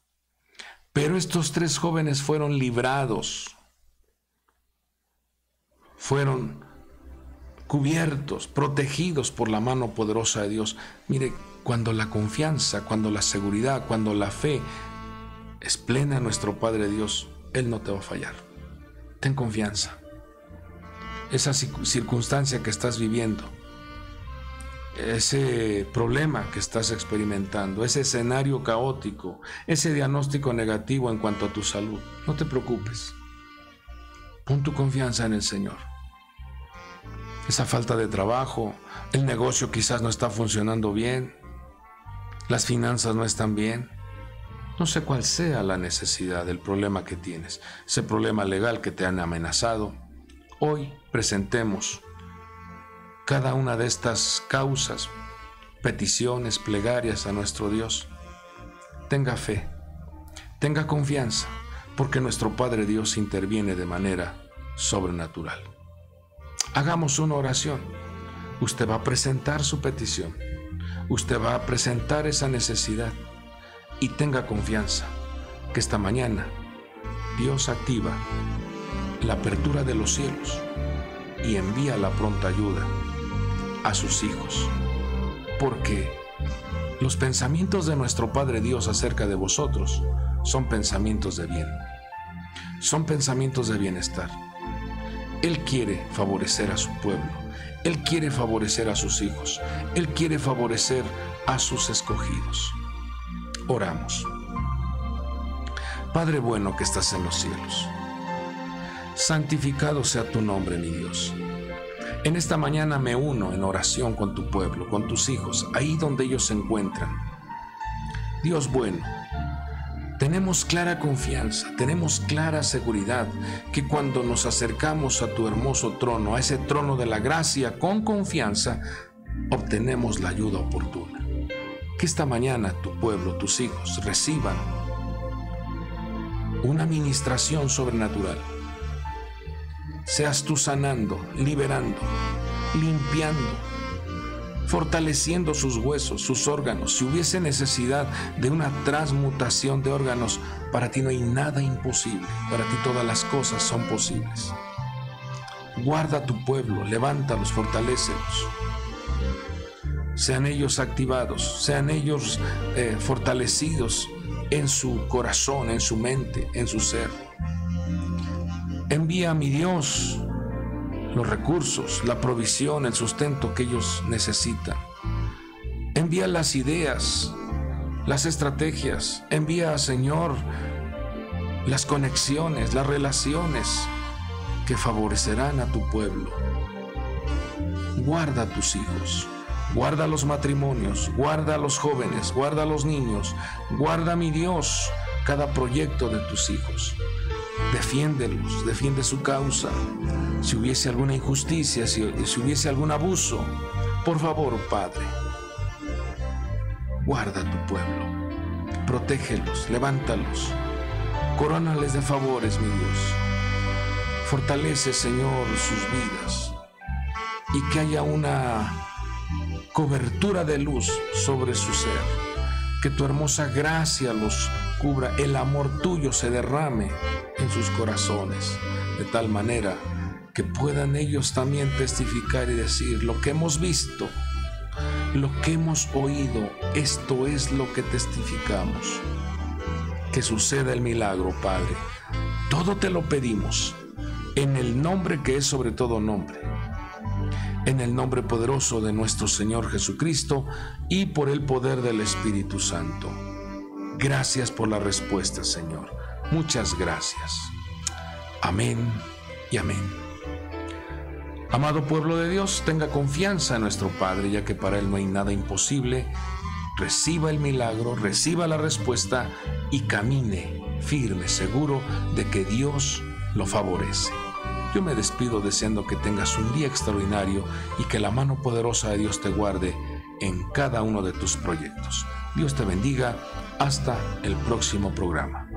Pero estos 3 jóvenes fueron librados, fueron cubiertos, protegidos por la mano poderosa de Dios. Mire, cuando la confianza, cuando la seguridad, cuando la fe es plena en nuestro Padre Dios, Él no te va a fallar. Ten confianza. Esa circunstancia que estás viviendo, ese problema que estás experimentando, ese escenario caótico, ese diagnóstico negativo en cuanto a tu salud, no te preocupes. Pon tu confianza en el Señor. Esa falta de trabajo, el negocio quizás no está funcionando bien, las finanzas no están bien. No sé cuál sea la necesidad, el problema que tienes, ese problema legal que te han amenazado. Hoy presentemos cada una de estas causas, peticiones, plegarias a nuestro Dios. Tenga fe, tenga confianza, porque nuestro Padre Dios interviene de manera sobrenatural. Hagamos una oración. Usted va a presentar su petición, usted va a presentar esa necesidad, y tenga confianza que esta mañana Dios activa la apertura de los cielos y envía la pronta ayuda a sus hijos, porque los pensamientos de nuestro Padre Dios acerca de vosotros son pensamientos de bien, son pensamientos de bienestar. Él quiere favorecer a su pueblo, Él quiere favorecer a sus hijos, Él quiere favorecer a sus escogidos. Oramos. Padre bueno que estás en los cielos, santificado sea tu nombre, mi Dios. En esta mañana me uno en oración con tu pueblo, con tus hijos, ahí donde ellos se encuentran. Dios bueno, tenemos clara confianza, tenemos clara seguridad que cuando nos acercamos a tu hermoso trono, a ese trono de la gracia, con confianza, obtenemos la ayuda oportuna. Que esta mañana tu pueblo, tus hijos, reciban una ministración sobrenatural. Seas tú sanando, liberando, limpiando, fortaleciendo sus huesos, sus órganos. Si hubiese necesidad de una transmutación de órganos, para ti no hay nada imposible. Para ti todas las cosas son posibles. Guarda a tu pueblo, levántalos, fortalécelos. Sean ellos activados, sean ellos fortalecidos en su corazón, en su mente, en su ser. Envía a mi Dios los recursos, la provisión, el sustento que ellos necesitan. Envía las ideas, las estrategias. Envía, Señor, las conexiones, las relaciones que favorecerán a tu pueblo. Guarda a tus hijos. Guarda los matrimonios, guarda a los jóvenes, guarda a los niños, guarda, mi Dios, cada proyecto de tus hijos. Defiéndelos, defiende su causa. Si hubiese alguna injusticia, si hubiese algún abuso, por favor, Padre, guarda a tu pueblo, protégelos, levántalos, corónales de favores, mi Dios. Fortalece, Señor, sus vidas y que haya una cobertura de luz sobre su ser. Que tu hermosa gracia los cubra, el amor tuyo se derrame en sus corazones, de tal manera que puedan ellos también testificar y decir: lo que hemos visto, lo que hemos oído, esto es lo que testificamos. Que suceda el milagro, Padre. Todo te lo pedimos en el nombre que es sobre todo nombre, en el nombre poderoso de nuestro Señor Jesucristo y por el poder del Espíritu Santo. Gracias por la respuesta, Señor. Muchas gracias. Amén y amén. Amado pueblo de Dios, tenga confianza en nuestro Padre, ya que para Él no hay nada imposible. Reciba el milagro, reciba la respuesta y camine firme, seguro de que Dios lo favorece. Yo me despido deseando que tengas un día extraordinario y que la mano poderosa de Dios te guarde en cada uno de tus proyectos. Dios te bendiga. Hasta el próximo programa.